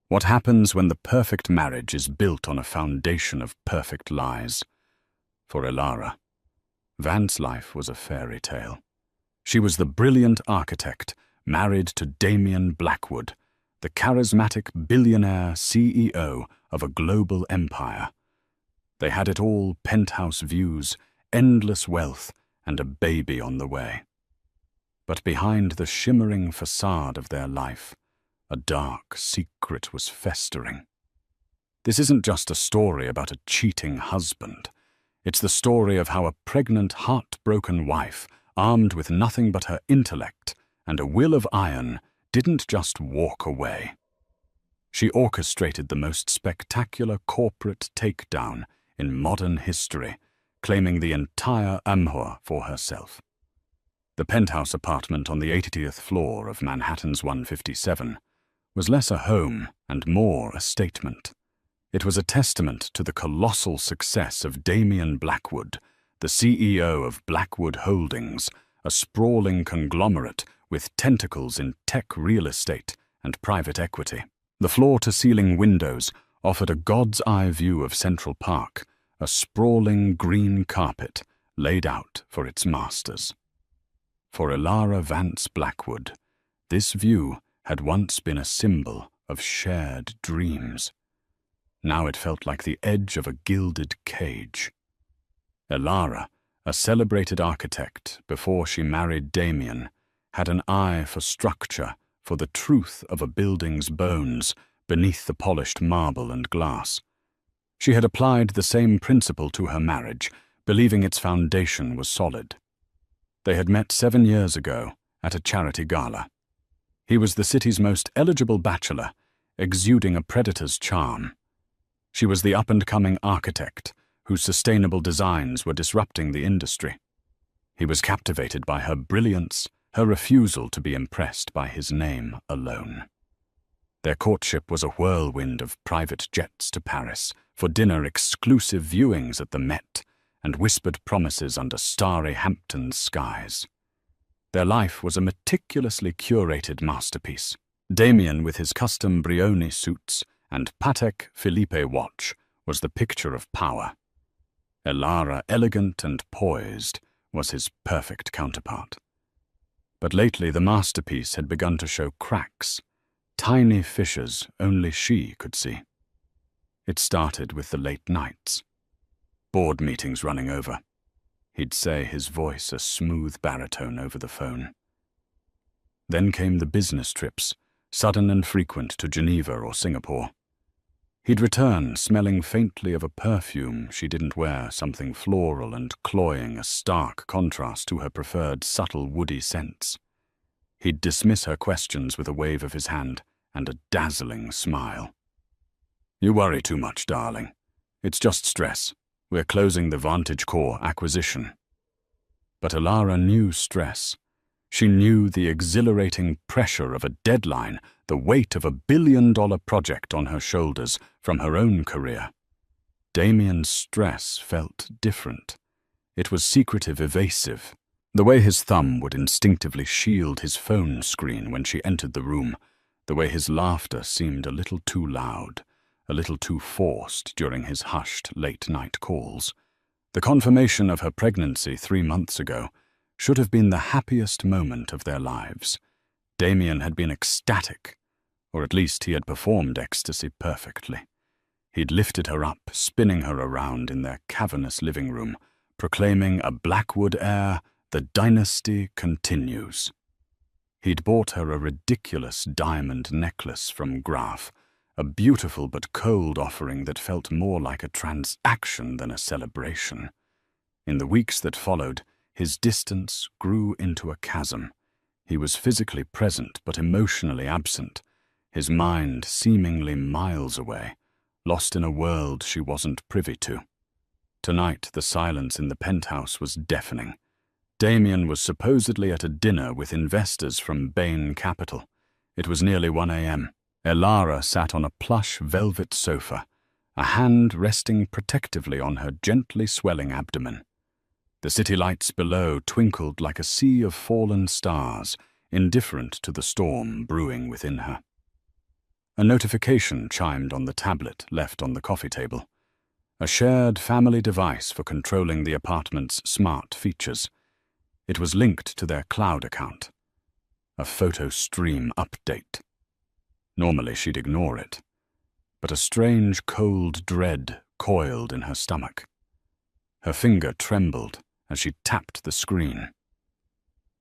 What happens when the perfect marriage is built on a foundation of perfect lies? For Elara, Van's life was a fairy tale. She was the brilliant architect married to Damien Blackwood, the charismatic billionaire CEO of a global empire. They had it all: penthouse views, endless wealth, and a baby on the way. But behind the shimmering facade of their life, a dark secret was festering. This isn't just a story about a cheating husband. It's the story of how a pregnant, heartbroken wife, armed with nothing but her intellect and a will of iron, didn't just walk away. She orchestrated the most spectacular corporate takedown in modern history, claiming the entire Amhur for herself. The penthouse apartment on the 80th floor of Manhattan's 157 was less a home and more a statement. It was a testament to the colossal success of Damien Blackwood, the CEO of Blackwood Holdings, a sprawling conglomerate with tentacles in tech real estate and private equity. The floor-to-ceiling windows offered a god's-eye view of Central Park, a sprawling green carpet laid out for its masters. For Elara Vance Blackwood, this view had once been a symbol of shared dreams. Now it felt like the edge of a gilded cage. Elara, a celebrated architect before she married Damien, had an eye for structure, for the truth of a building's bones beneath the polished marble and glass. She had applied the same principle to her marriage, believing its foundation was solid. They had met 7 years ago at a charity gala. He was the city's most eligible bachelor, exuding a predator's charm. She was the up-and-coming architect whose sustainable designs were disrupting the industry. He was captivated by her brilliance, her refusal to be impressed by his name alone. Their courtship was a whirlwind of private jets to Paris, for dinner, exclusive viewings at the Met, and whispered promises under starry Hampton's skies. Their life was a meticulously curated masterpiece. Damien, with his custom Brioni suits and Patek Philippe watch, was the picture of power. Elara, elegant and poised, was his perfect counterpart. But lately the masterpiece had begun to show cracks, tiny fissures only she could see. It started with the late nights. Board meetings running over. He'd say, his voice a smooth baritone over the phone. Then came the business trips, sudden and frequent, to Geneva or Singapore. He'd return smelling faintly of a perfume she didn't wear, something floral and cloying, a stark contrast to her preferred subtle woody scents. He'd dismiss her questions with a wave of his hand and a dazzling smile. "You worry too much, darling. It's just stress. We're closing the Vantage Core acquisition." But Elara knew stress. She knew the exhilarating pressure of a deadline, the weight of a billion-dollar project on her shoulders from her own career. Damien's stress felt different. It was secretive, evasive. The way his thumb would instinctively shield his phone screen when she entered the room, the way his laughter seemed a little too loud, a little too forced during his hushed late-night calls. The confirmation of her pregnancy 3 months ago should have been the happiest moment of their lives. Damien had been ecstatic, or at least he had performed ecstasy perfectly. He'd lifted her up, spinning her around in their cavernous living room, proclaiming, "A Blackwood heir, the dynasty continues." He'd bought her a ridiculous diamond necklace from Graf, a beautiful but cold offering that felt more like a transaction than a celebration. In the weeks that followed, his distance grew into a chasm. He was physically present but emotionally absent, his mind seemingly miles away, lost in a world she wasn't privy to. Tonight, the silence in the penthouse was deafening. Damien was supposedly at a dinner with investors from Bain Capital. It was nearly 1 a.m. Elara sat on a plush velvet sofa, a hand resting protectively on her gently swelling abdomen. The city lights below twinkled like a sea of fallen stars, indifferent to the storm brewing within her. A notification chimed on the tablet left on the coffee table. A shared family device for controlling the apartment's smart features. It was linked to their cloud account. A photo stream update. Normally she'd ignore it, but a strange cold dread coiled in her stomach. Her finger trembled as she tapped the screen.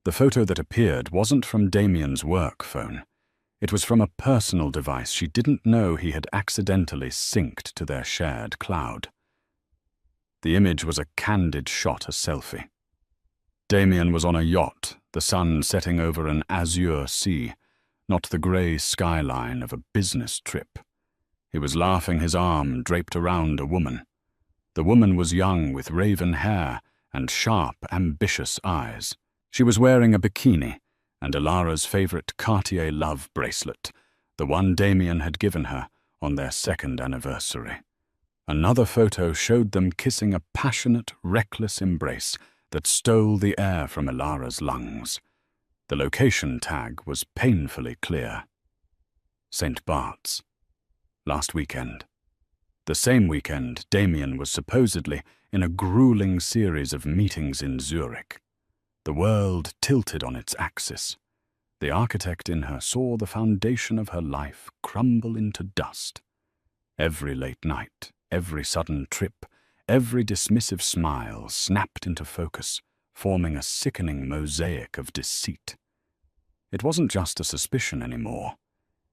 The photo that appeared wasn't from Damien's work phone. It was from a personal device she didn't know he had accidentally synced to their shared cloud. The image was a candid shot, a selfie. Damien was on a yacht, the sun setting over an azure sea, not the grey skyline of a business trip. He was laughing, his arm draped around a woman. The woman was young, with raven hair and sharp, ambitious eyes. She was wearing a bikini and Elara's favourite Cartier love bracelet, the one Damien had given her on their 2nd anniversary. Another photo showed them kissing a passionate, reckless embrace that stole the air from Elara's lungs. The location tag was painfully clear. St. Bart's. Last weekend. The same weekend, Damien was supposedly in a grueling series of meetings in Zurich. The world tilted on its axis. The architect in her saw the foundation of her life crumble into dust. Every late night, every sudden trip, every dismissive smile snapped into focus, forming a sickening mosaic of deceit. It wasn't just a suspicion anymore.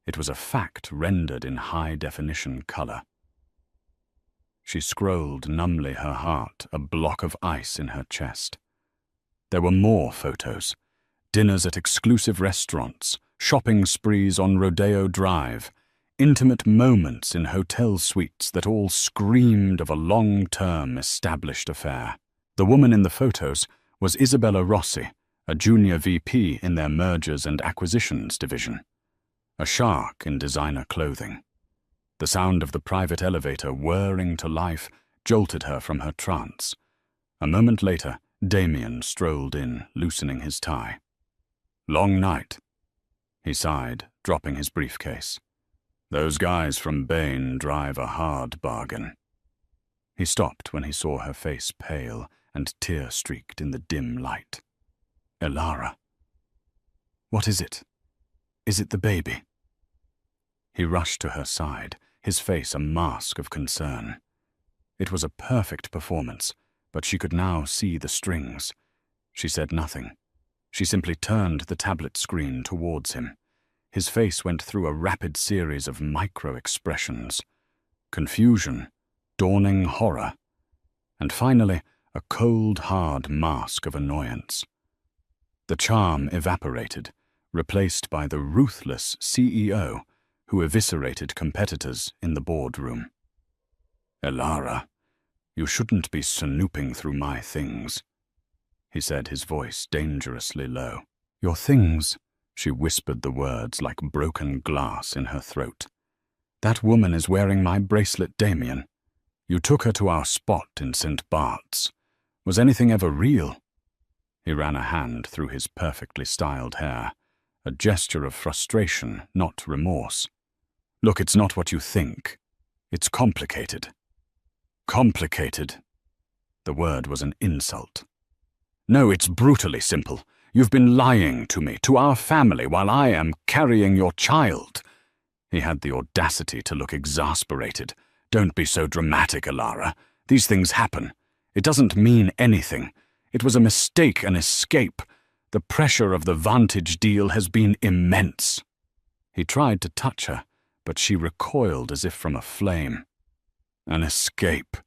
It was a fact rendered in high-definition color. She scrolled numbly, her heart a block of ice in her chest. There were more photos. Dinners at exclusive restaurants, shopping sprees on Rodeo Drive, intimate moments in hotel suites that all screamed of a long-term established affair. The woman in the photos was Isabella Rossi, a junior VP in their mergers and acquisitions division. A shark in designer clothing. The sound of the private elevator whirring to life jolted her from her trance. A moment later, Damien strolled in, loosening his tie. "Long night," he sighed, dropping his briefcase. "Those guys from Bain drive a hard bargain." He stopped when he saw her face pale and tear-streaked in the dim light. "Elara. What is it? Is it the baby?" He rushed to her side, his face a mask of concern. It was a perfect performance, but she could now see the strings. She said nothing. She simply turned the tablet screen towards him. His face went through a rapid series of micro-expressions. Confusion, dawning horror, and finally a cold, hard mask of annoyance. The charm evaporated, replaced by the ruthless CEO who eviscerated competitors in the boardroom. "Elara, you shouldn't be snooping through my things," he said, his voice dangerously low. "Your things," she whispered the words like broken glass in her throat. "That woman is wearing my bracelet, Damien. You took her to our spot in St. Bart's. Was anything ever real?" He ran a hand through his perfectly styled hair, a gesture of frustration, not remorse. "Look, it's not what you think. It's complicated." "Complicated?" The word was an insult. "No, it's brutally simple. You've been lying to me, to our family, while I am carrying your child." He had the audacity to look exasperated. "Don't be so dramatic, Elara. These things happen. It doesn't mean anything. It was a mistake, an escape. The pressure of the Vantage deal has been immense." He tried to touch her, but she recoiled as if from a flame. "An escape,"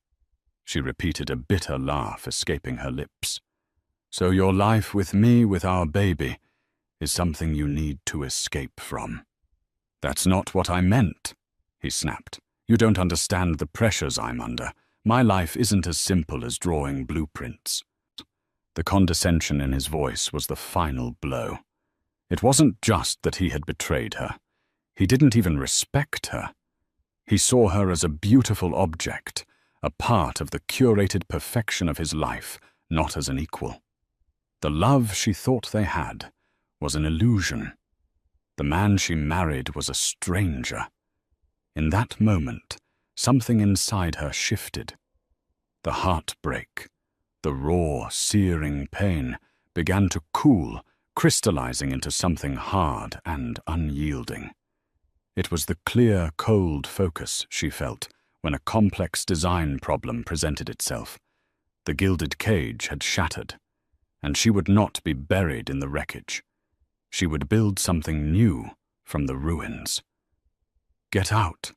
she repeated, a bitter laugh escaping her lips. "So your life with me, with our baby, is something you need to escape from." "That's not what I meant," he snapped. "You don't understand the pressures I'm under. My life isn't as simple as drawing blueprints." The condescension in his voice was the final blow. It wasn't just that he had betrayed her. He didn't even respect her. He saw her as a beautiful object, a part of the curated perfection of his life, not as an equal. The love she thought they had was an illusion. The man she married was a stranger, In that moment, something inside her shifted. The heartbreak, the raw, searing pain, began to cool, crystallizing into something hard and unyielding. It was the clear, cold focus she felt when a complex design problem presented itself. The gilded cage had shattered, and she would not be buried in the wreckage. She would build something new from the ruins. "Get out,"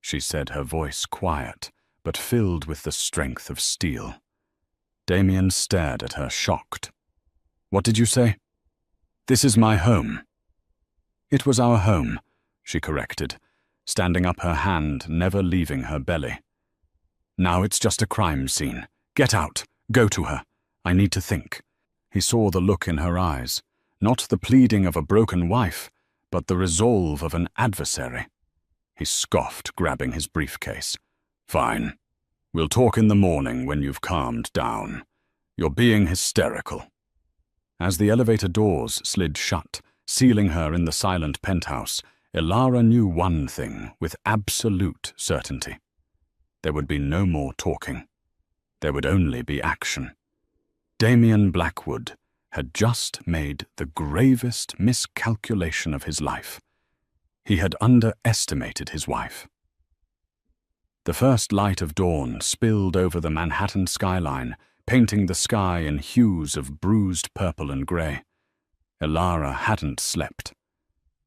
she said, her voice quiet, but filled with the strength of steel. Damien stared at her, shocked. "What did you say?" "This is my home." "It was our home," she corrected, standing up, her hand never leaving her belly. "Now it's just a crime scene. Get out. Go to her. I need to think." He saw the look in her eyes, not the pleading of a broken wife, but the resolve of an adversary. He scoffed, grabbing his briefcase. "Fine. We'll talk in the morning when you've calmed down. You're being hysterical." As the elevator doors slid shut, sealing her in the silent penthouse, Elara knew one thing with absolute certainty. There would be no more talking. There would only be action. Damien Blackwood had just made the gravest miscalculation of his life. He had underestimated his wife. The first light of dawn spilled over the Manhattan skyline, painting the sky in hues of bruised purple and grey. Elara hadn't slept.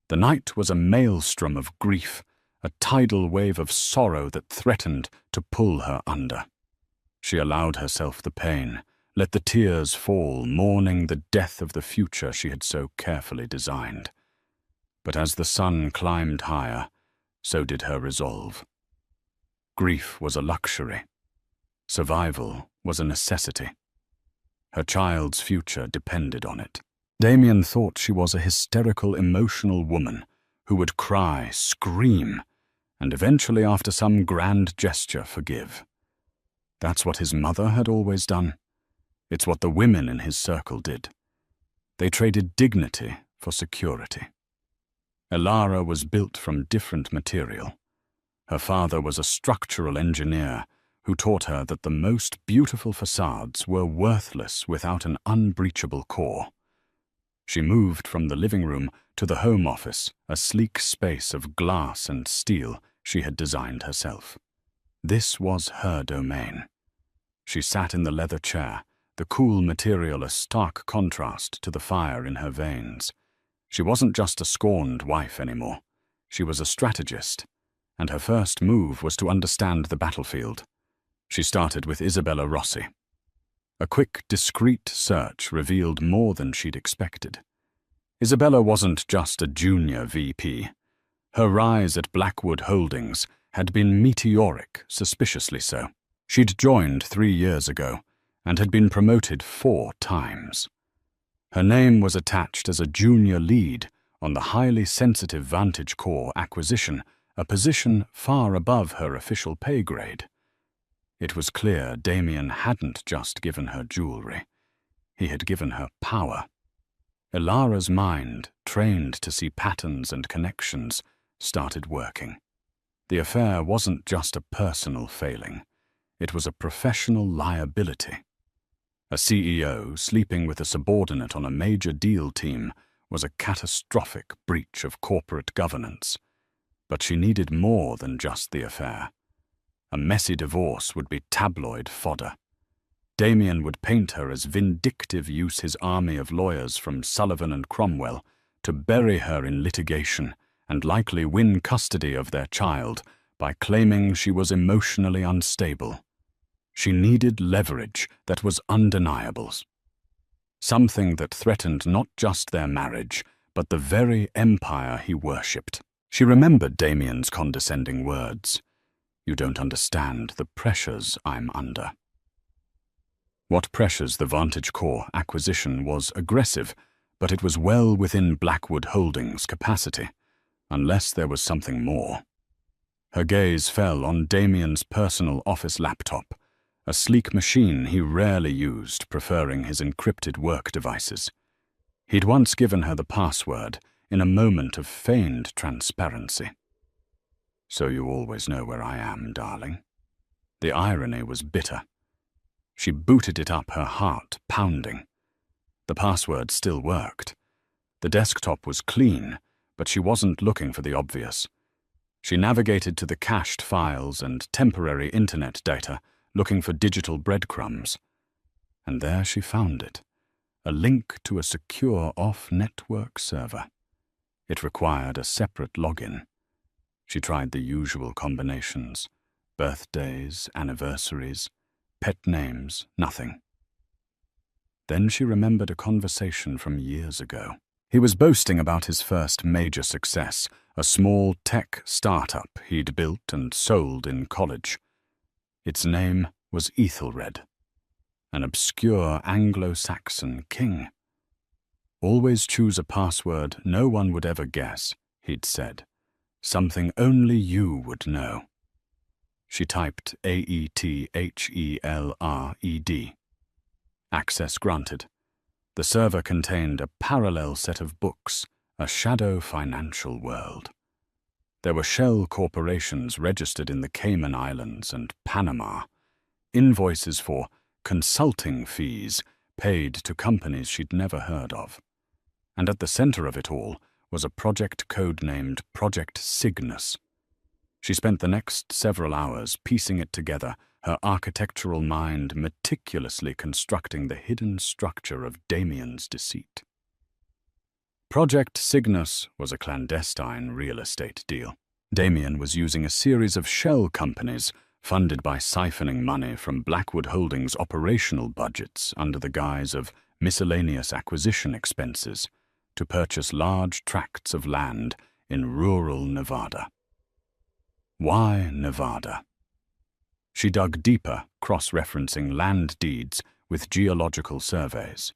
The night was a maelstrom of grief, a tidal wave of sorrow that threatened to pull her under. She allowed herself the pain, let the tears fall, mourning the death of the future she had so carefully designed. But as the sun climbed higher, so did her resolve. Grief was a luxury. Survival was a necessity. Her child's future depended on it. Damien thought she was a hysterical, emotional woman who would cry, scream, and eventually, after some grand gesture, forgive. That's what his mother had always done. It's what the women in his circle did. They traded dignity for security. Elara was built from different material. Her father was a structural engineer who taught her that the most beautiful facades were worthless without an unbreachable core. She moved from the living room to the home office, a sleek space of glass and steel she had designed herself. This was her domain. She sat in the leather chair, the cool material a stark contrast to the fire in her veins. She wasn't just a scorned wife anymore. She was a strategist, and her first move was to understand the battlefield. She started with Isabella Rossi. A quick, discreet search revealed more than she'd expected. Isabella wasn't just a junior VP. Her rise at Blackwood Holdings had been meteoric, suspiciously so. She'd joined 3 years ago and had been promoted 4 times. Her name was attached as a junior lead on the highly sensitive Vantage Core acquisition, a position far above her official pay grade. It was clear Damien hadn't just given her jewelry. He had given her power. Elara's mind, trained to see patterns and connections, started working. The affair wasn't just a personal failing. It was a professional liability. A CEO sleeping with a subordinate on a major deal team was a catastrophic breach of corporate governance. But she needed more than just the affair. A messy divorce would be tabloid fodder. Damien would paint her as vindictive, use his army of lawyers from Sullivan and Cromwell to bury her in litigation and likely win custody of their child by claiming she was emotionally unstable. She needed leverage that was undeniable. Something that threatened not just their marriage, but the very empire he worshipped. She remembered Damien's condescending words. "You don't understand the pressures I'm under." What pressures the Vantage Core acquisition was aggressive, but it was well within Blackwood Holdings' capacity, unless there was something more. Her gaze fell on Damien's personal office laptop, a sleek machine he rarely used, preferring his encrypted work devices. He'd once given her the password in a moment of feigned transparency. "So you always know where I am, darling." The irony was bitter. She booted it up, her heart pounding. The password still worked. The desktop was clean, but she wasn't looking for the obvious. She navigated to the cached files and temporary internet data, looking for digital breadcrumbs. And there she found it, a link to a secure off-network server. It required a separate login. She tried the usual combinations: birthdays, anniversaries, pet names, nothing. Then she remembered a conversation from years ago. He was boasting about his first major success, a small tech startup he'd built and sold in college. Its name was Ethelred, an obscure Anglo-Saxon king. "Always choose a password no one would ever guess," he'd said. "Something only you would know." She typed AETHELRED. Access granted. The server contained a parallel set of books, a shadow financial world. There were shell corporations registered in the Cayman Islands and Panama, invoices for consulting fees paid to companies she'd never heard of. And at the center of it all was a project codenamed Project Cygnus. She spent the next several hours piecing it together, her architectural mind meticulously constructing the hidden structure of Damien's deceit. Project Cygnus was a clandestine real estate deal. Damien was using a series of shell companies funded by siphoning money from Blackwood Holdings' operational budgets under the guise of miscellaneous acquisition expenses to purchase large tracts of land in rural Nevada. Why Nevada? She dug deeper, cross-referencing land deeds with geological surveys.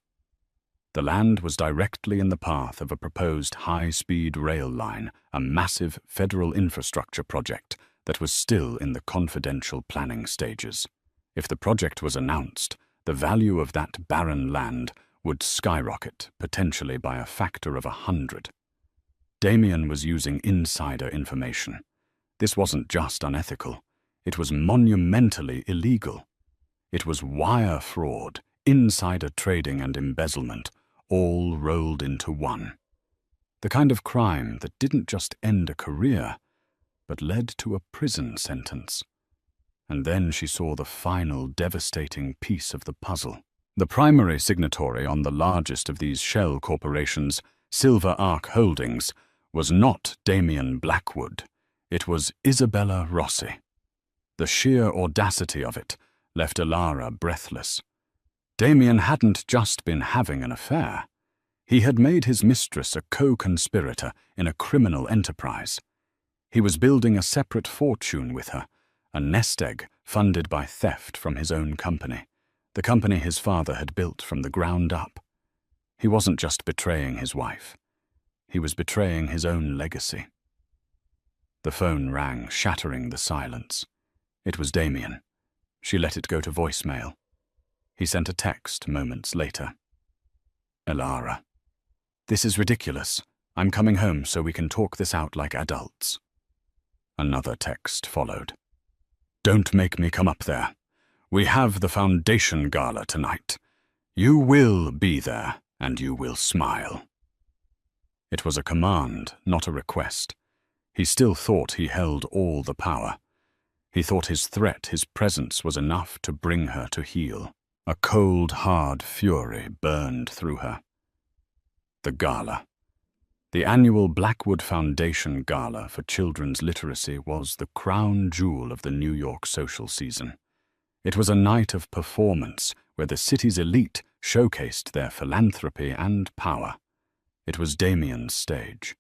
The land was directly in the path of a proposed high-speed rail line, a massive federal infrastructure project that was still in the confidential planning stages. If the project was announced, the value of that barren land would skyrocket, potentially by a factor of 100. Damien was using insider information. This wasn't just unethical. It was monumentally illegal. It was wire fraud, insider trading and embezzlement, all rolled into one. The kind of crime that didn't just end a career, but led to a prison sentence. And then she saw the final devastating piece of the puzzle. The primary signatory on the largest of these shell corporations, Silver Arc Holdings, was not Damien Blackwood. It was Isabella Rossi. The sheer audacity of it left Alara breathless. Damien hadn't just been having an affair. He had made his mistress a co-conspirator in a criminal enterprise. He was building a separate fortune with her, a nest egg funded by theft from his own company, the company his father had built from the ground up. He wasn't just betraying his wife. He was betraying his own legacy. The phone rang, shattering the silence. It was Damien. She let it go to voicemail. He sent a text moments later. "Alara, this is ridiculous. I'm coming home so we can talk this out like adults." Another text followed. "Don't make me come up there. We have the foundation gala tonight. You will be there, and you will smile." It was a command, not a request. He still thought he held all the power. He thought his threat, his presence, was enough to bring her to heel. A cold, hard fury burned through her. The gala. The annual Blackwood Foundation Gala for Children's Literacy was the crown jewel of the New York social season. It was a night of performance where the city's elite showcased their philanthropy and power. It was Damien's stage,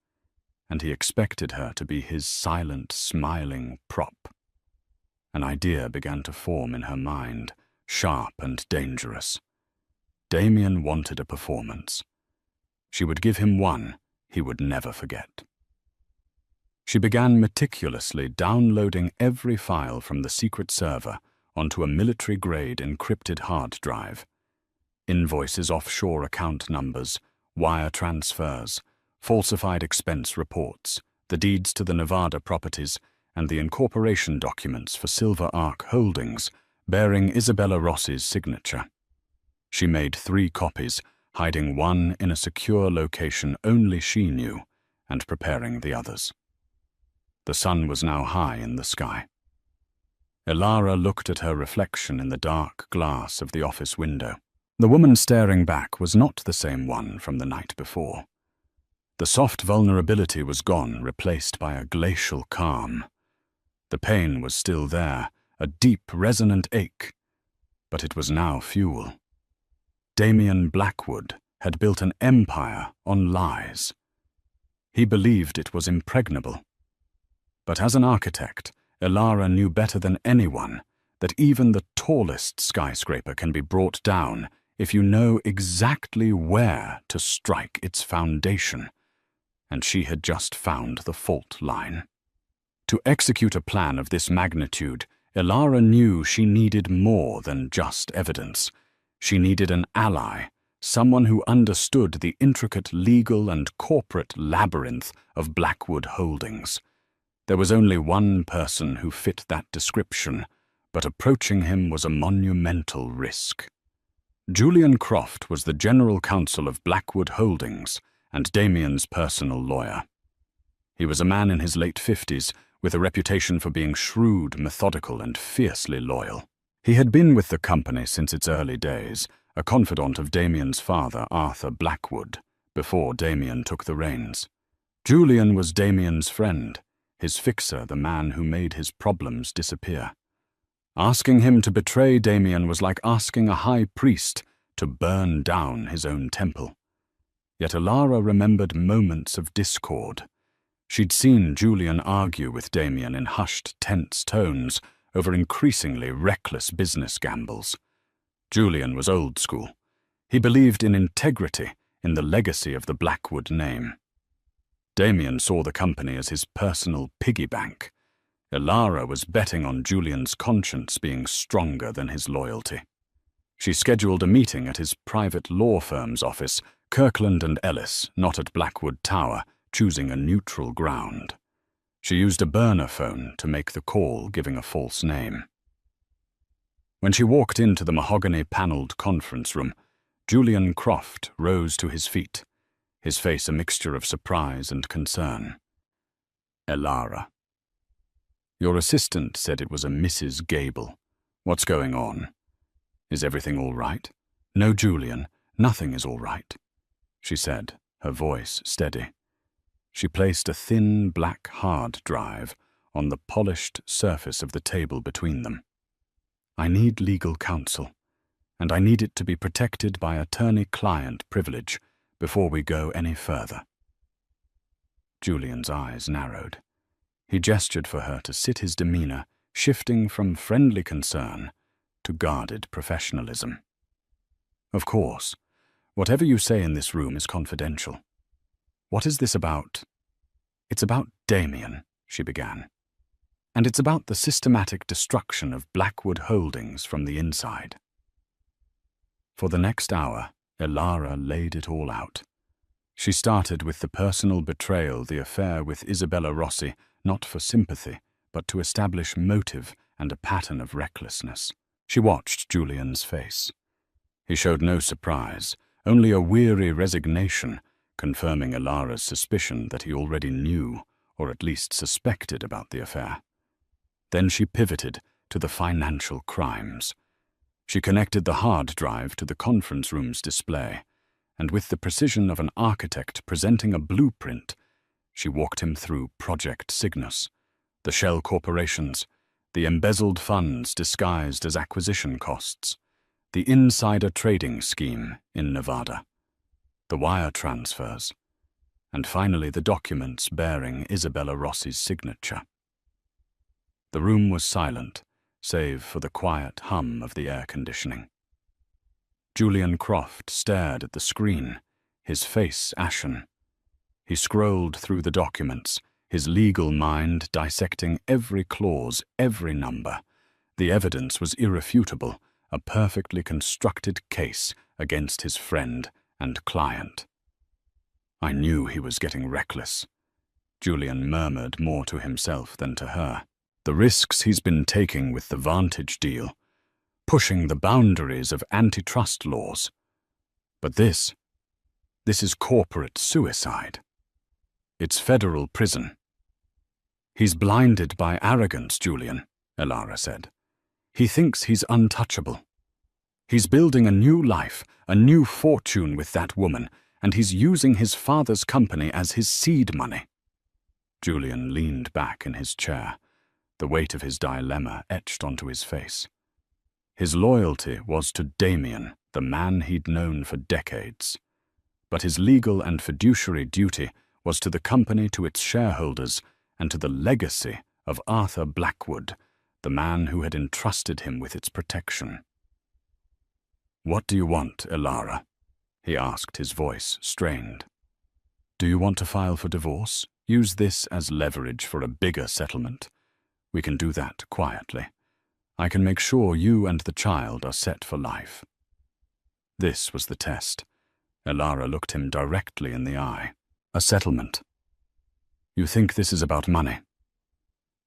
and he expected her to be his silent, smiling prop. An idea began to form in her mind, sharp and dangerous. Damien wanted a performance. She would give him one he would never forget. She began meticulously downloading every file from the secret server onto a military-grade encrypted hard drive. Invoices, offshore account numbers, wire transfers, falsified expense reports, the deeds to the Nevada properties, and the incorporation documents for Silver Arc Holdings, bearing Isabella Rossi's signature. She made 3 copies, hiding one in a secure location only she knew, and preparing the others. The sun was now high in the sky. Elara looked at her reflection in the dark glass of the office window. The woman staring back was not the same one from the night before. The soft vulnerability was gone, replaced by a glacial calm. The pain was still there, a deep, resonant ache, but it was now fuel. Damien Blackwood had built an empire on lies. He believed it was impregnable. But as an architect, Elara knew better than anyone that even the tallest skyscraper can be brought down if you know exactly where to strike its foundation, and she had just found the fault line. To execute a plan of this magnitude, Elara knew she needed more than just evidence. She needed an ally, someone who understood the intricate legal and corporate labyrinth of Blackwood Holdings. There was only one person who fit that description, but approaching him was a monumental risk. Julian Croft was the general counsel of Blackwood Holdings and Damien's personal lawyer. He was a man in his late 50s with a reputation for being shrewd, methodical, and fiercely loyal. He had been with the company since its early days, a confidant of Damien's father, Arthur Blackwood, before Damien took the reins. Julian was Damien's friend, his fixer, the man who made his problems disappear. Asking him to betray Damien was like asking a high priest to burn down his own temple. Yet Elara remembered moments of discord. She'd seen Julian argue with Damien in hushed, tense tones over increasingly reckless business gambles. Julian was old school. He believed in integrity, in the legacy of the Blackwood name. Damien saw the company as his personal piggy bank. Elara was betting on Julian's conscience being stronger than his loyalty. She scheduled a meeting at his private law firm's office, Kirkland & Ellis, not at Blackwood Tower, choosing a neutral ground. She used a burner phone to make the call, giving a false name. When she walked into the mahogany-paneled conference room, Julian Croft rose to his feet, his face a mixture of surprise and concern. Elara. Your assistant said it was a Mrs. Gable. What's going on? Is everything all right? No, Julian, nothing is all right, she said, her voice steady. She placed a thin black hard drive on the polished surface of the table between them. I need legal counsel, and I need it to be protected by attorney-client privilege before we go any further. Julian's eyes narrowed. He gestured for her to sit, his demeanor shifting from friendly concern to guarded professionalism. Of course, whatever you say in this room is confidential. What is this about? It's about Damien, she began. And it's about the systematic destruction of Blackwood Holdings from the inside. For the next hour, Elara laid it all out. She started with the personal betrayal, the affair with Isabella Rossi, not for sympathy, but to establish motive and a pattern of recklessness. She watched Julian's face. He showed no surprise, only a weary resignation, confirming Elara's suspicion that he already knew, or at least suspected, about the affair. Then she pivoted to the financial crimes. She connected the hard drive to the conference room's display, and with the precision of an architect presenting a blueprint, she walked him through Project Cygnus, the shell corporations, the embezzled funds disguised as acquisition costs, the insider trading scheme in Nevada, the wire transfers, and finally the documents bearing Isabella Rossi's signature. The room was silent, save for the quiet hum of the air conditioning. Julian Croft stared at the screen, his face ashen. He scrolled through the documents, his legal mind dissecting every clause, every number. The evidence was irrefutable, a perfectly constructed case against his friend and client. I knew he was getting reckless. Julian murmured more to himself than to her. The risks he's been taking with the Vantage deal, pushing the boundaries of antitrust laws. But this is corporate suicide. It's federal prison. He's blinded by arrogance, Julian, Elara said. He thinks he's untouchable. He's building a new life, a new fortune with that woman, and he's using his father's company as his seed money. Julian leaned back in his chair, the weight of his dilemma etched onto his face. His loyalty was to Damien, the man he'd known for decades. But his legal and fiduciary duty was to the company, to its shareholders, and to the legacy of Arthur Blackwood, the man who had entrusted him with its protection. "What do you want, Elara?" he asked, his voice strained. "Do you want to file for divorce? Use this as leverage for a bigger settlement. We can do that quietly. I can make sure you and the child are set for life." This was the test. Elara looked him directly in the eye. "A settlement. You think this is about money?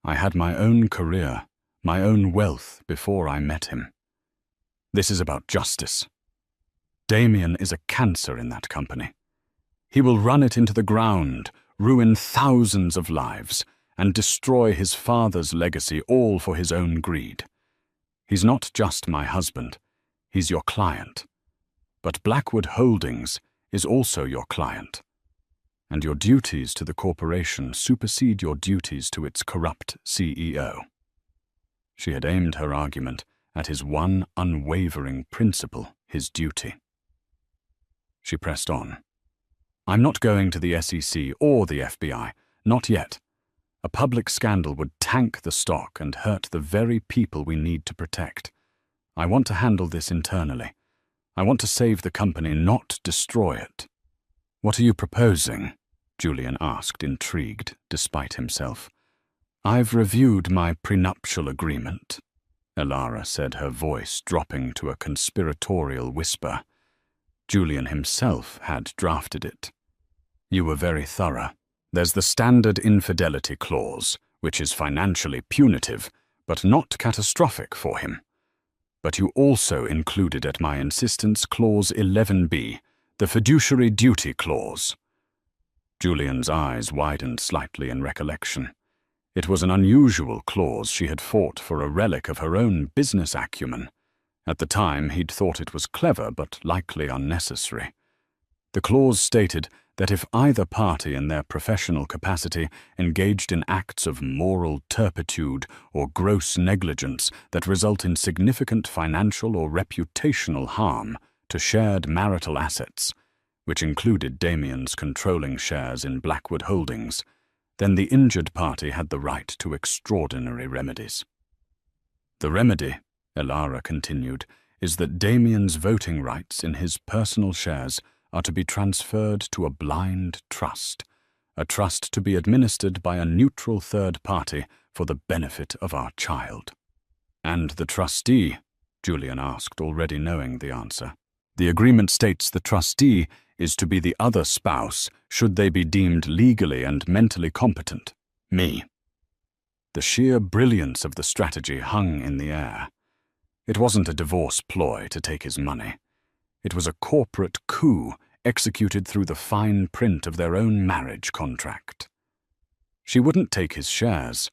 I had my own career, my own wealth before I met him. This is about justice. Damien is a cancer in that company. He will run it into the ground, ruin thousands of lives, and destroy his father's legacy, all for his own greed. He's not just my husband, he's your client. But Blackwood Holdings is also your client, and your duties to the corporation supersede your duties to its corrupt CEO." She had aimed her argument at his one unwavering principle, his duty. She pressed on. "I'm not going to the SEC or the FBI, not yet. A public scandal would tank the stock and hurt the very people we need to protect. I want to handle this internally. I want to save the company, not destroy it." "What are you proposing?" Julian asked, intrigued, despite himself. "I've reviewed my prenuptial agreement," Elara said, her voice dropping to a conspiratorial whisper. Julian himself had drafted it. "You were very thorough. There's the standard infidelity clause, which is financially punitive, but not catastrophic for him. But you also included at my insistence Clause 11B, the fiduciary duty clause." Julian's eyes widened slightly in recollection. It was an unusual clause she had fought for, a relic of her own business acumen. At the time, he'd thought it was clever, but likely unnecessary. The clause stated that if either party in their professional capacity engaged in acts of moral turpitude or gross negligence that result in significant financial or reputational harm to shared marital assets, which included Damien's controlling shares in Blackwood Holdings, then the injured party had the right to extraordinary remedies. "The remedy," Elara continued, "is that Damien's voting rights in his personal shares are to be transferred to a blind trust, a trust to be administered by a neutral third party for the benefit of our child." "And the trustee?" Julian asked, already knowing the answer. "The agreement states the trustee is to be the other spouse should they be deemed legally and mentally competent. Me." The sheer brilliance of the strategy hung in the air. It wasn't a divorce ploy to take his money. It was a corporate coup executed through the fine print of their own marriage contract. She wouldn't take his shares,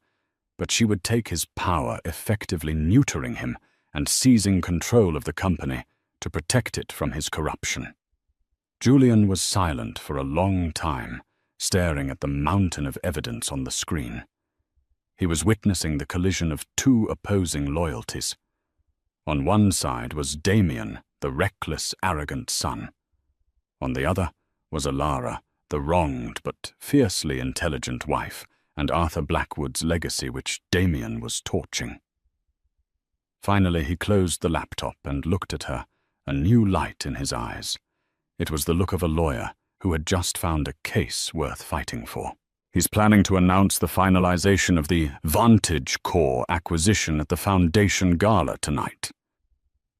but she would take his power, effectively neutering him and seizing control of the company to protect it from his corruption. Julian was silent for a long time, staring at the mountain of evidence on the screen. He was witnessing the collision of two opposing loyalties. On one side was Damien, the reckless, arrogant son. On the other was Elara, the wronged but fiercely intelligent wife, and Arthur Blackwood's legacy which Damien was torching. Finally he closed the laptop and looked at her, a new light in his eyes. It was the look of a lawyer who had just found a case worth fighting for. "He's planning to announce the finalization of the Vantage Core acquisition at the Foundation Gala tonight,"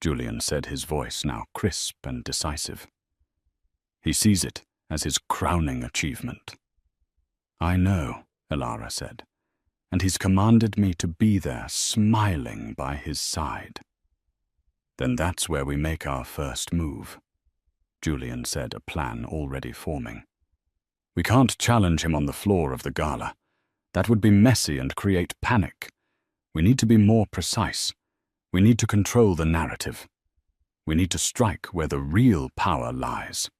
Julian said, his voice now crisp and decisive. "He sees it as his crowning achievement." I know, Elara said, and he's commanded me to be there, smiling by his side. Then that's where we make our first move, Julian said, a plan already forming. We can't challenge him on the floor of the gala. That would be messy and create panic. We need to be more precise. We need to control the narrative. We need to strike where the real power lies.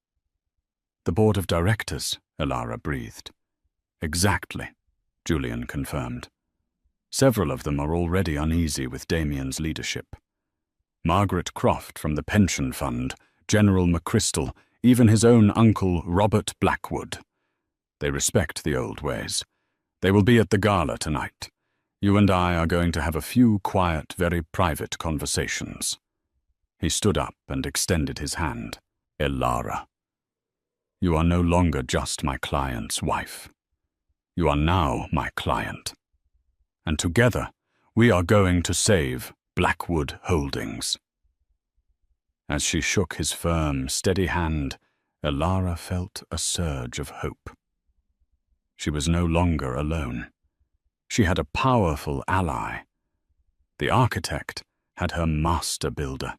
The board of directors, Elara breathed. Exactly, Julian confirmed. Several of them are already uneasy with Damien's leadership. Margaret Croft from the pension fund, General McChrystal, even his own uncle Robert Blackwood. They respect the old ways. They will be at the gala tonight. You and I are going to have a few quiet, very private conversations. He stood up and extended his hand. Elara, you are no longer just my client's wife. You are now my client. And together, we are going to save Blackwood Holdings. As she shook his firm, steady hand, Elara felt a surge of hope. She was no longer alone. She had a powerful ally. The architect had her master builder.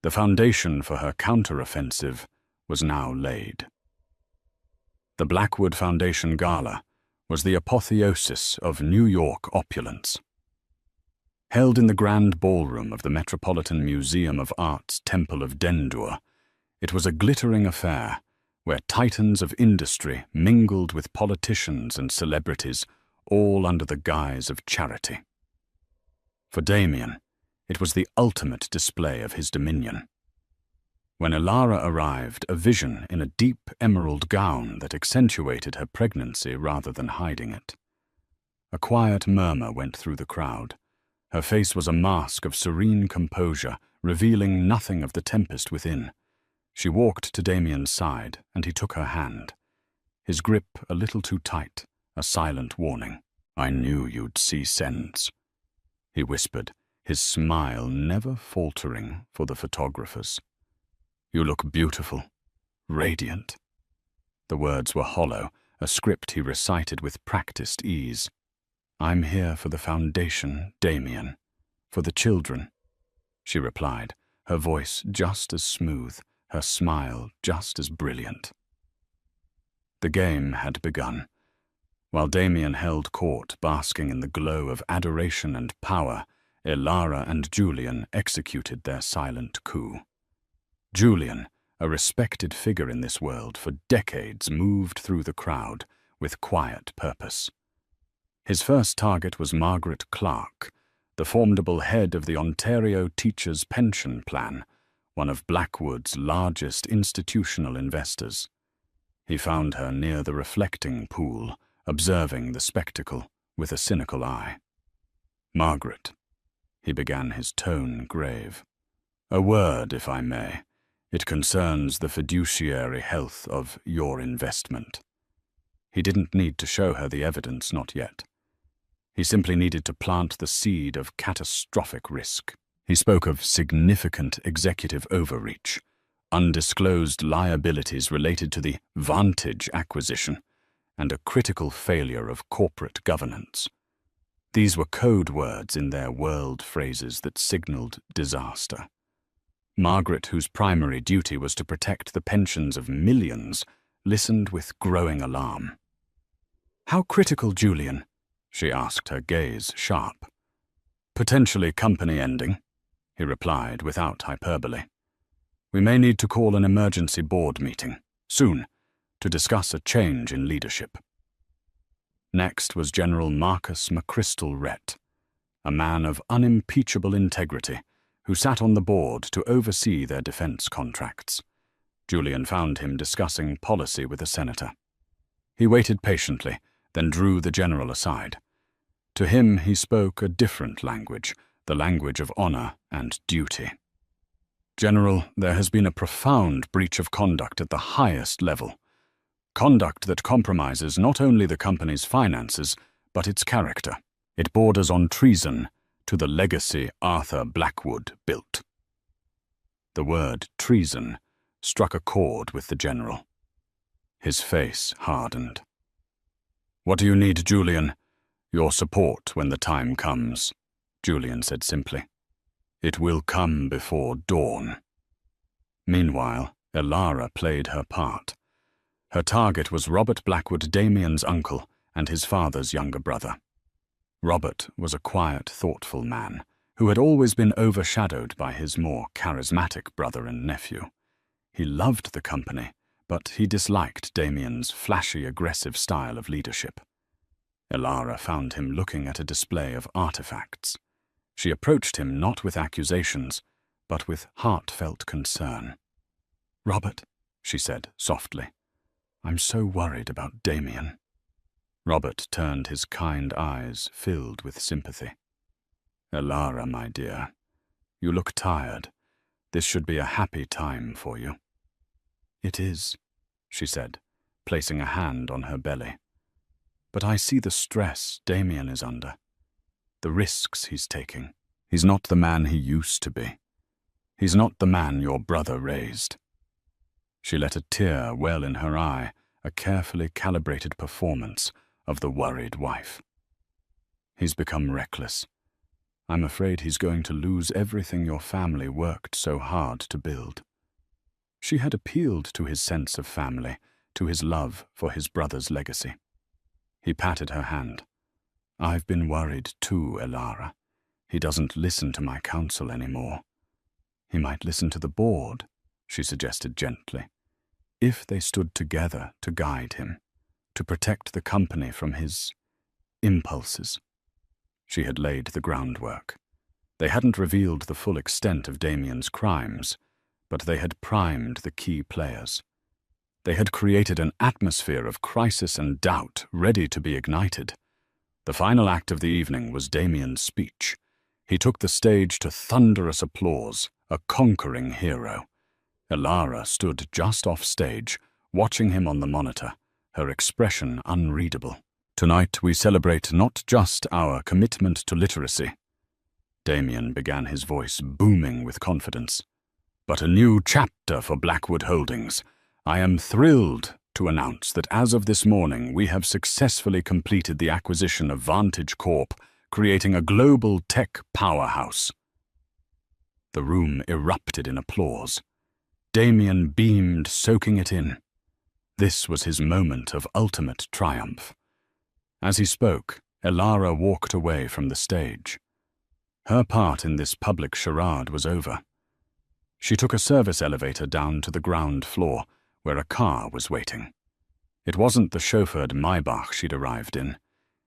The foundation for her counteroffensive was now laid. The Blackwood Foundation Gala was the apotheosis of New York opulence. Held in the grand ballroom of the Metropolitan Museum of Art's Temple of Dendur, it was a glittering affair where titans of industry mingled with politicians and celebrities, all under the guise of charity. For Damien, it was the ultimate display of his dominion. When Elara arrived, a vision in a deep emerald gown that accentuated her pregnancy rather than hiding it. A quiet murmur went through the crowd. Her face was a mask of serene composure, revealing nothing of the tempest within. She walked to Damien's side, and he took her hand. His grip a little too tight, a silent warning. I knew you'd see sense, he whispered, his smile never faltering for the photographers. You look beautiful, radiant. The words were hollow, a script he recited with practiced ease. I'm here for the foundation, Damien, for the children, she replied, her voice just as smooth, her smile just as brilliant. The game had begun. While Damien held court, basking in the glow of adoration and power, Elara and Julian executed their silent coup. Julian, a respected figure in this world for decades, moved through the crowd with quiet purpose. His first target was Margaret Clark, the formidable head of the Ontario Teachers' Pension Plan, one of Blackwood's largest institutional investors. He found her near the reflecting pool, observing the spectacle with a cynical eye. Margaret, he began, his tone grave. A word, if I may. It concerns the fiduciary health of your investment. He didn't need to show her the evidence, not yet. He simply needed to plant the seed of catastrophic risk. He spoke of significant executive overreach, undisclosed liabilities related to the Vantage acquisition, and a critical failure of corporate governance. These were code words in their world phrases that signaled disaster. Margaret, whose primary duty was to protect the pensions of millions, listened with growing alarm. How critical, Julian? She asked, her gaze sharp. Potentially company ending, he replied without hyperbole. We may need to call an emergency board meeting, soon, to discuss a change in leadership. Next was General Marcus McChrystal Rhett, a man of unimpeachable integrity, who sat on the board to oversee their defense contracts. Julian found him discussing policy with a senator. He waited patiently, then drew the general aside. To him he spoke a different language, the language of honor and duty. General, there has been a profound breach of conduct at the highest level. Conduct that compromises not only the company's finances, but its character. It borders on treason to the legacy Arthur Blackwood built. The word treason struck a chord with the general. His face hardened. "What do you need, Julian?" "Your support when the time comes," Julian said simply. "It will come before dawn." Meanwhile, Elara played her part. Her target was Robert Blackwood, Damien's uncle, and his father's younger brother. Robert was a quiet, thoughtful man who had always been overshadowed by his more charismatic brother and nephew. He loved the company, but he disliked Damien's flashy, aggressive style of leadership. Elara found him looking at a display of artifacts. She approached him not with accusations, but with heartfelt concern. "Robert," she said softly, "I'm so worried about Damien." Robert turned his kind eyes filled with sympathy. "Elara, my dear, you look tired. This should be a happy time for you." "It is," she said, placing a hand on her belly. "But I see the stress Damien is under, the risks he's taking. He's not the man he used to be. He's not the man your brother raised." She let a tear well in her eye, a carefully calibrated performance of the worried wife. "He's become reckless. I'm afraid he's going to lose everything your family worked so hard to build." She had appealed to his sense of family, to his love for his brother's legacy. He patted her hand. "I've been worried too, Elara. He doesn't listen to my counsel anymore." "He might listen to the board," she suggested gently. "If they stood together to guide him, to protect the company from his impulses." She had laid the groundwork. They hadn't revealed the full extent of Damien's crimes, but they had primed the key players. They had created an atmosphere of crisis and doubt ready to be ignited. The final act of the evening was Damien's speech. He took the stage to thunderous applause, a conquering hero. Elara stood just off stage, watching him on the monitor, her expression unreadable. "Tonight we celebrate not just our commitment to literacy," Damien began, his voice booming with confidence, "but a new chapter for Blackwood Holdings. I am thrilled to announce that as of this morning we have successfully completed the acquisition of Vantage Corp, creating a global tech powerhouse." The room erupted in applause. Damien beamed, soaking it in. This was his moment of ultimate triumph. As he spoke, Elara walked away from the stage. Her part in this public charade was over. She took a service elevator down to the ground floor, where a car was waiting. It wasn't the chauffeured Maybach she'd arrived in.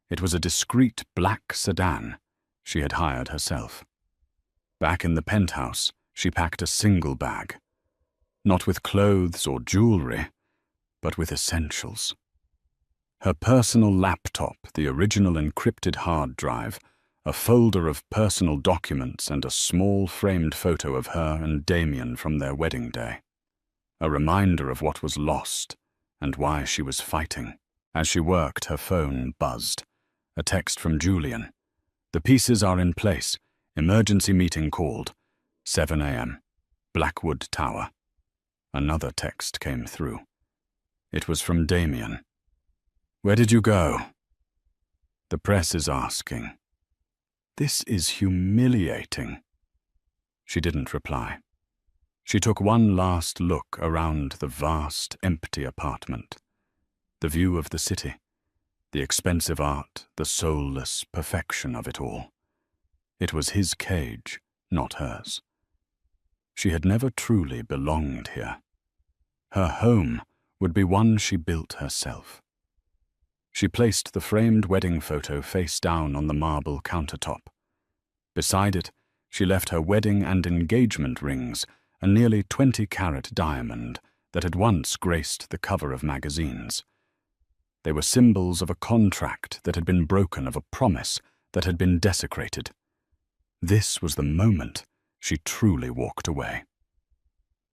It was a discreet black sedan she had hired herself. Back in the penthouse, she packed a single bag. Not with clothes or jewelry, but with essentials. Her personal laptop, the original encrypted hard drive, a folder of personal documents, and a small framed photo of her and Damien from their wedding day. A reminder of what was lost and why she was fighting. As she worked, her phone buzzed. A text from Julian. "The pieces are in place. Emergency meeting called. 7 a.m. Blackwood Tower." Another text came through. It was from Damien. "Where did you go?" "The press is asking." "This is humiliating." She didn't reply. She took one last look around the vast, empty apartment. The view of the city, the expensive art, the soulless perfection of it all. It was his cage, not hers. She had never truly belonged here. Her home would be one she built herself. She placed the framed wedding photo face down on the marble countertop. Beside it, she left her wedding and engagement rings, a nearly 20-carat diamond that had once graced the cover of magazines. They were symbols of a contract that had been broken, of a promise that had been desecrated. This was the moment she truly walked away.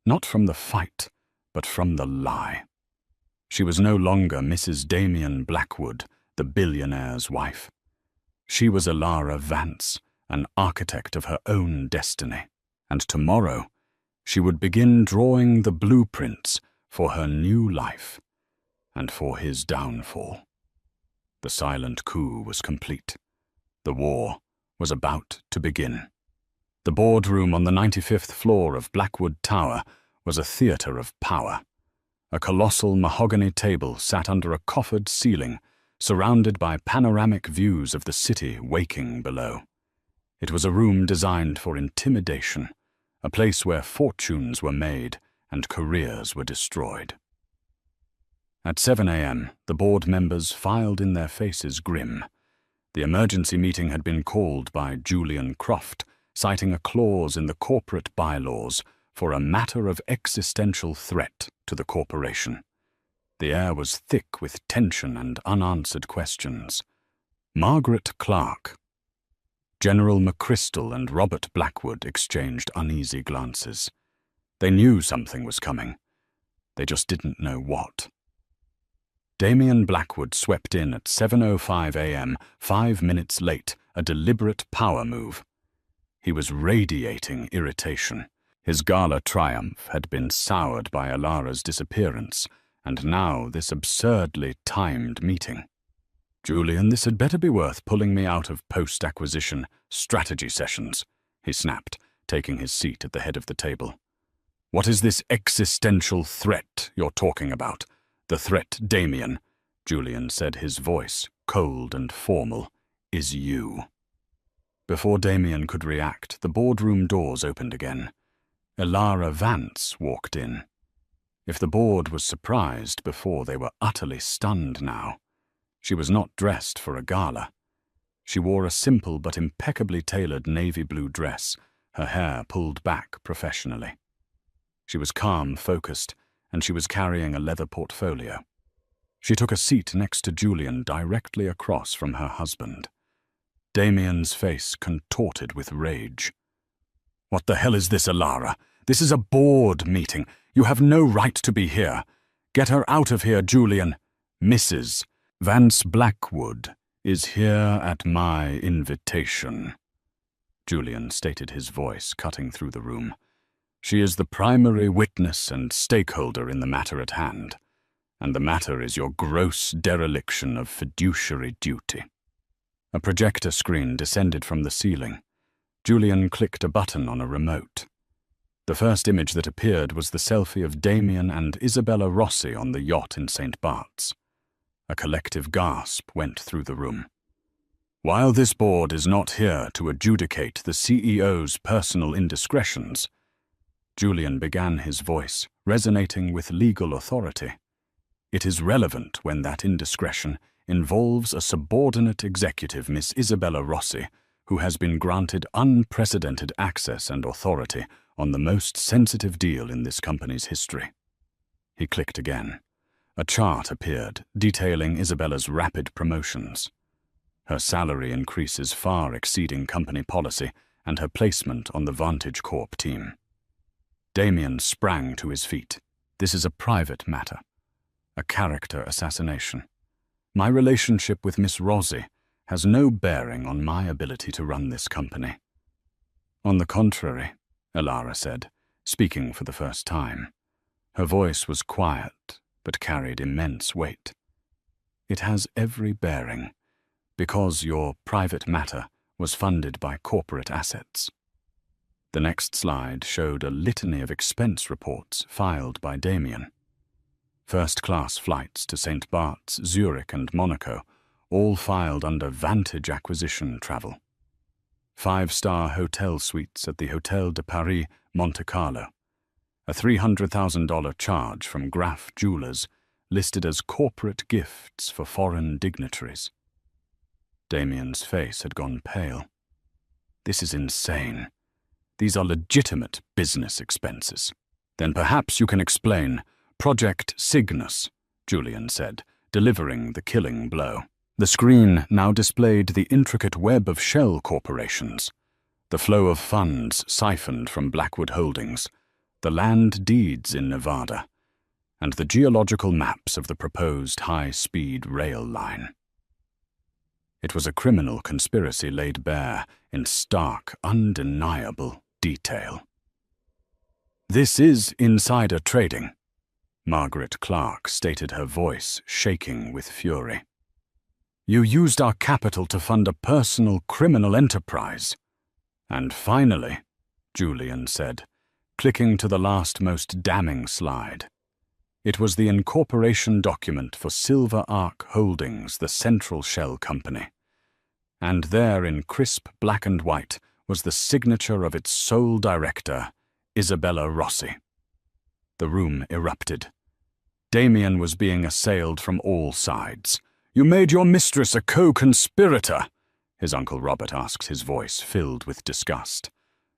Not from the fight, but from the lie. She was no longer Mrs. Damien Blackwood, the billionaire's wife. She was Elara Vance, an architect of her own destiny, and tomorrow she would begin drawing the blueprints for her new life and for his downfall. The silent coup was complete. The war was about to begin. The boardroom on the 95th floor of Blackwood Tower was a theatre of power. A colossal mahogany table sat under a coffered ceiling, surrounded by panoramic views of the city waking below. It was a room designed for intimidation, a place where fortunes were made and careers were destroyed. At 7 a.m., the board members filed in, their faces grim. The emergency meeting had been called by Julian Croft, citing a clause in the corporate bylaws for a matter of existential threat to the corporation. The air was thick with tension and unanswered questions. Margaret Clark. General McChrystal and Robert Blackwood exchanged uneasy glances. They knew something was coming. They just didn't know what. Damien Blackwood swept in at 7:05 a.m., 5 minutes late, a deliberate power move. He was radiating irritation. His gala triumph had been soured by Alara's disappearance, and now this absurdly timed meeting. "Julian, this had better be worth pulling me out of post-acquisition strategy sessions," he snapped, taking his seat at the head of the table. "What is this existential threat you're talking about? The threat, Damien," Julian said, his voice cold and formal, "is you." Before Damien could react, the boardroom doors opened again. Alara Vance walked in. If the board was surprised before, they were utterly stunned now. She was not dressed for a gala. She wore a simple but impeccably tailored navy blue dress, her hair pulled back professionally. She was calm, focused, and she was carrying a leather portfolio. She took a seat next to Julian, directly across from her husband. Damien's face contorted with rage. "What the hell is this, Alara? This is a board meeting. You have no right to be here. Get her out of here, Julian. Mrs. Vance Blackwood is here at my invitation," Julian stated, his voice cutting through the room. "She is the primary witness and stakeholder in the matter at hand, and the matter is your gross dereliction of fiduciary duty." A projector screen descended from the ceiling. Julian clicked a button on a remote. The first image that appeared was the selfie of Damien and Isabella Rossi on the yacht in St. Bart's. A collective gasp went through the room. "While this board is not here to adjudicate the CEO's personal indiscretions," Julian began, his voice resonating with legal authority, "it is relevant when that indiscretion involves a subordinate executive, Miss Isabella Rossi, who has been granted unprecedented access and authority on the most sensitive deal in this company's history." He clicked again. A chart appeared, detailing Isabella's rapid promotions. Her salary increases far exceeding company policy, and her placement on the Vantage Corp team. Damien sprang to his feet. "This is a private matter, a character assassination. My relationship with Miss Rossi has no bearing on my ability to run this company." "On the contrary," Alara said, speaking for the first time. Her voice was quiet, but carried immense weight. "It has every bearing, because your private matter was funded by corporate assets." The next slide showed a litany of expense reports filed by Damien. First-class flights to St. Bart's, Zurich, and Monaco, all filed under Vantage Acquisition Travel. 5-star hotel suites at the Hôtel de Paris, Monte Carlo. A $300,000 charge from Graff Jewelers, listed as corporate gifts for foreign dignitaries. Damien's face had gone pale. "This is insane. These are legitimate business expenses." "Then perhaps you can explain Project Cygnus," Julian said, delivering the killing blow. The screen now displayed the intricate web of shell corporations, the flow of funds siphoned from Blackwood Holdings, the land deeds in Nevada, and the geological maps of the proposed high-speed rail line. It was a criminal conspiracy laid bare in stark, undeniable detail. "This is insider trading," Margaret Clark stated, her voice shaking with fury. You used our capital to fund a personal criminal enterprise. And finally, Julian said, clicking to the last most damning slide. It was the incorporation document for Silver Arc Holdings, the Central Shell Company. And there in crisp black and white was the signature of its sole director, Isabella Rossi. The room erupted. Damien was being assailed from all sides. "You made your mistress a co-conspirator," his Uncle Robert asked, his voice filled with disgust.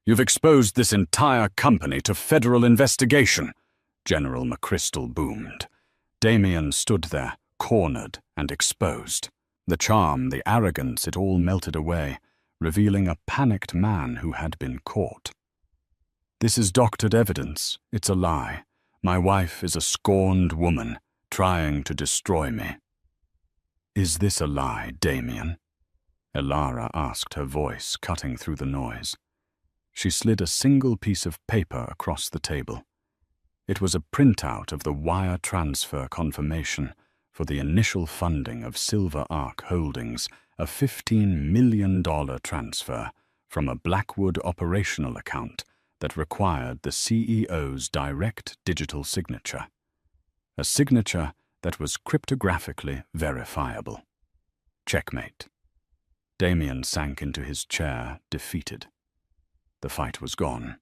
"You've exposed this entire company to federal investigation," General McChrystal boomed. Damien stood there, cornered and exposed. The charm, the arrogance, it all melted away, revealing a panicked man who had been caught. "This is doctored evidence. It's a lie. My wife is a scorned woman, trying to destroy me." "Is this a lie, Damien?" Elara asked, her voice cutting through the noise. She slid a single piece of paper across the table. It was a printout of the wire transfer confirmation for the initial funding of Silver Arc Holdings, a $15 million transfer from a Blackwood operational account that required the CEO's direct digital signature. A signature that was cryptographically verifiable. Checkmate. Damien sank into his chair, defeated. The fight was gone.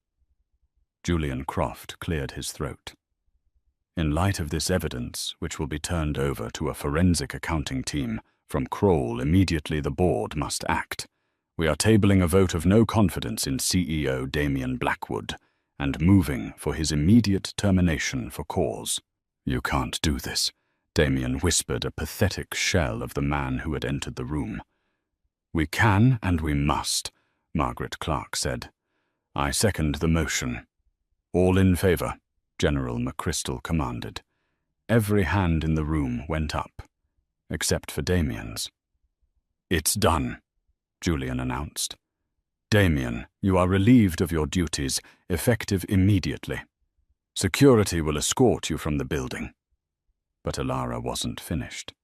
Julian Croft cleared his throat. "In light of this evidence, which will be turned over to a forensic accounting team from Kroll, immediately the board must act. We are tabling a vote of no confidence in CEO Damien Blackwood and moving for his immediate termination for cause." "You can't do this," Damien whispered, a pathetic shell of the man who had entered the room. "We can and we must," Margaret Clark said. "I second the motion." "All in favor," General McChrystal commanded. Every hand in the room went up, except for Damien's. "It's done," Julian announced. "Damien, you are relieved of your duties, effective immediately. Security will escort you from the building." But Elara wasn't finished.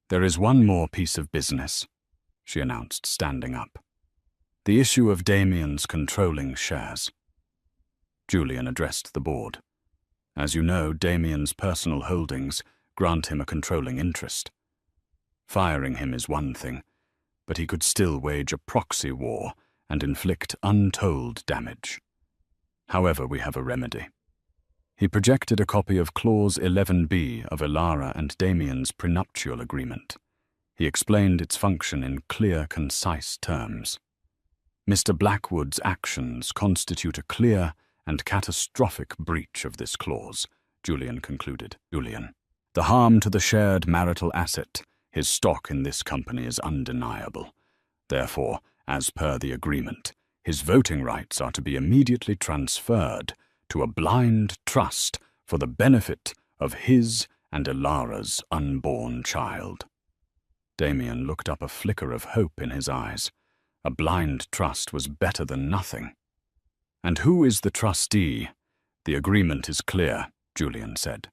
"There is one more piece of business," she announced, standing up. "The issue of Damien's controlling shares." Julian addressed the board. "As you know, Damien's personal holdings grant him a controlling interest. Firing him is one thing, but he could still wage a proxy war and inflict untold damage. However, we have a remedy." He projected a copy of Clause 11B of Elara and Damien's prenuptial agreement. He explained its function in clear, concise terms. "Mr. Blackwood's actions constitute a clear and catastrophic breach of this clause," Julian concluded. "Julian, the harm to the shared marital asset, his stock in this company, is undeniable. Therefore, as per the agreement, his voting rights are to be immediately transferred to a blind trust for the benefit of his and Elara's unborn child." Damien looked up, a flicker of hope in his eyes. A blind trust was better than nothing. "And who is the trustee?" "The agreement is clear," Julian said.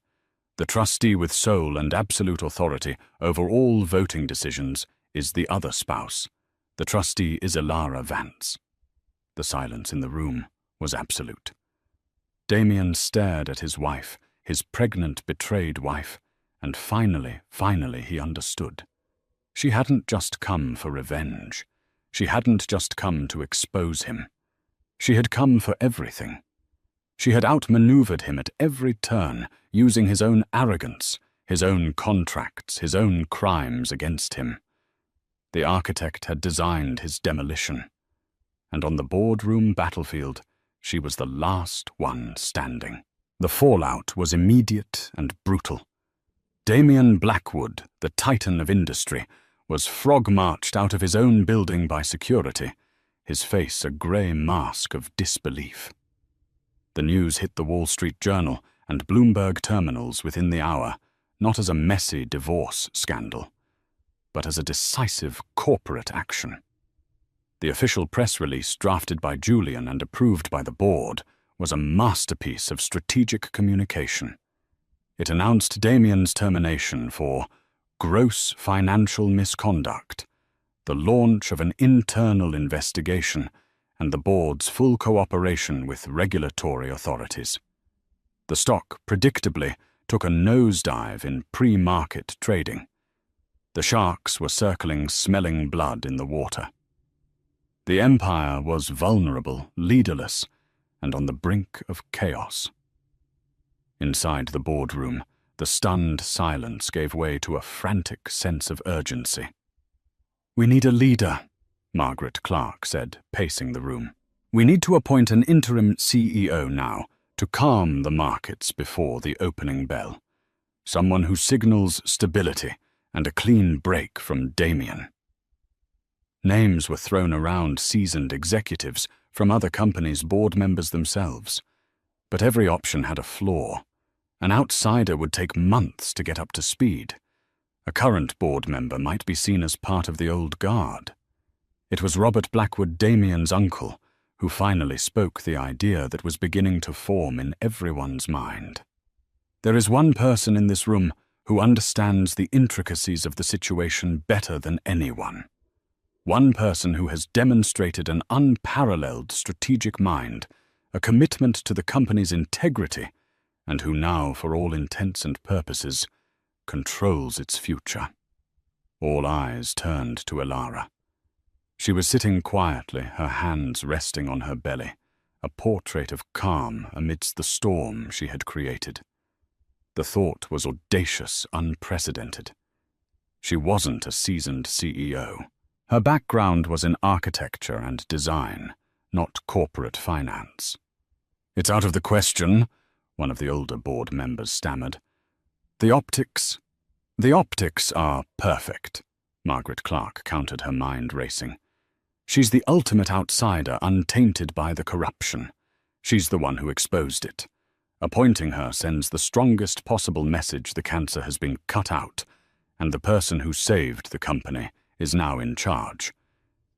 "The trustee with sole and absolute authority over all voting decisions is the other spouse. The trustee is Elara Vance." The silence in the room was absolute. Damien stared at his wife, his pregnant, betrayed wife, and finally he understood. She hadn't just come for revenge. She hadn't just come to expose him. She had come for everything. She had outmaneuvered him at every turn, using his own arrogance, his own contracts, his own crimes against him. The architect had designed his demolition, and on the boardroom battlefield, she was the last one standing. The fallout was immediate and brutal. Damien Blackwood, the titan of industry, was frog-marched out of his own building by security, his face a grey mask of disbelief. The news hit the Wall Street Journal and Bloomberg terminals within the hour, not as a messy divorce scandal, but as a decisive corporate action. The official press release, drafted by Julian and approved by the board, was a masterpiece of strategic communication. It announced Damien's termination for gross financial misconduct, the launch of an internal investigation, and the board's full cooperation with regulatory authorities. The stock, predictably, took a nosedive in pre-market trading. The sharks were circling, smelling blood in the water. The empire was vulnerable, leaderless, and on the brink of chaos. Inside the boardroom, the stunned silence gave way to a frantic sense of urgency. "We need a leader," Margaret Clark said, pacing the room. "We need to appoint an interim CEO now to calm the markets before the opening bell. Someone who signals stability and a clean break from Damien." Names were thrown around seasoned executives from other companies' board members themselves. But every option had a flaw. An outsider would take months to get up to speed. A current board member might be seen as part of the old guard. It was Robert Blackwood, Damien's uncle, who finally spoke the idea that was beginning to form in everyone's mind. "There is one person in this room who understands the intricacies of the situation better than anyone. One person who has demonstrated an unparalleled strategic mind, a commitment to the company's integrity, and who now, for all intents and purposes, controls its future." All eyes turned to Elara. She was sitting quietly, her hands resting on her belly, a portrait of calm amidst the storm she had created. The thought was audacious, unprecedented. She wasn't a seasoned CEO. Her background was in architecture and design, not corporate finance. "It's out of the question," one of the older board members stammered. The optics are perfect," Margaret Clark countered, her mind racing. "She's the ultimate outsider, untainted by the corruption. She's the one who exposed it. Appointing her sends the strongest possible message the cancer has been cut out, and the person who saved the company is now in charge.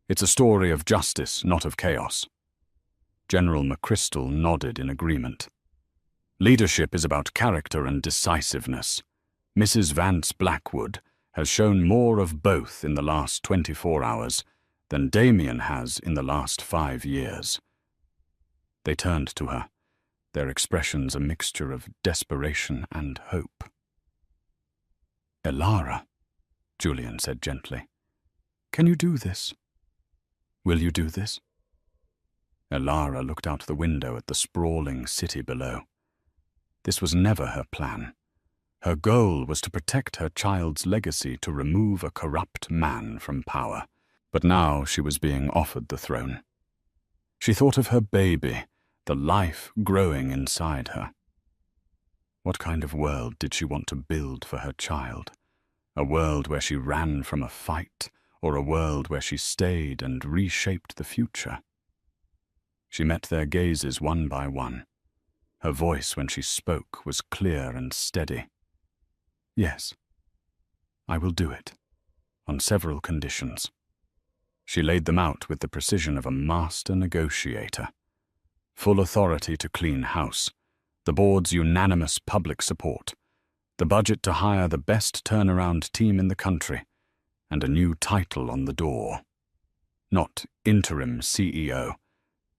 It's a story of justice, not of chaos." General McChrystal nodded in agreement. "Leadership is about character and decisiveness. Mrs. Vance Blackwood has shown more of both in the last 24 hours than Damien has in the last 5 years." They turned to her, their expressions a mixture of desperation and hope. "Elara," Julian said gently, "can you do this? Will you do this?" Elara looked out the window at the sprawling city below. This was never her plan. Her goal was to protect her child's legacy, to remove a corrupt man from power. But now she was being offered the throne. She thought of her baby, the life growing inside her. What kind of world did she want to build for her child? A world where she ran from a fight, or a world where she stayed and reshaped the future? She met their gazes one by one. Her voice, when she spoke, was clear and steady. "Yes, I will do it, on several conditions." She laid them out with the precision of a master negotiator. Full authority to clean house, the board's unanimous public support, the budget to hire the best turnaround team in the country, and a new title on the door. Not interim CEO,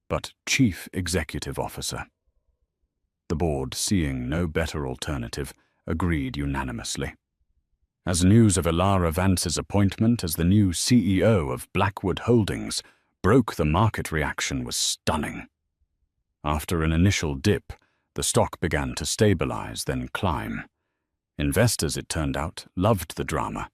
but Chief Executive Officer. The board, seeing no better alternative, agreed unanimously. As news of Elara Vance's appointment as the new CEO of Blackwood Holdings broke, the market reaction was stunning. After an initial dip, the stock began to stabilize, then climb. Investors, it turned out, loved the drama,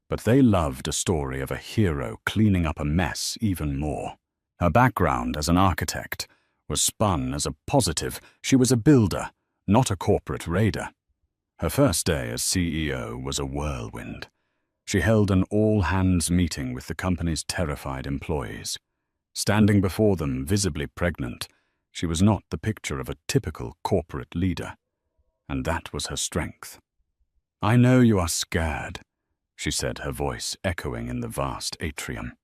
but they loved a story of a hero cleaning up a mess even more. Her background as an architect was spun as a positive. She was a builder, not a corporate raider. Her first day as CEO was a whirlwind. She held an all-hands meeting with the company's terrified employees. Standing before them, visibly pregnant, she was not the picture of a typical corporate leader, and that was her strength. "I know you are scared," she said, her voice echoing in the vast atrium.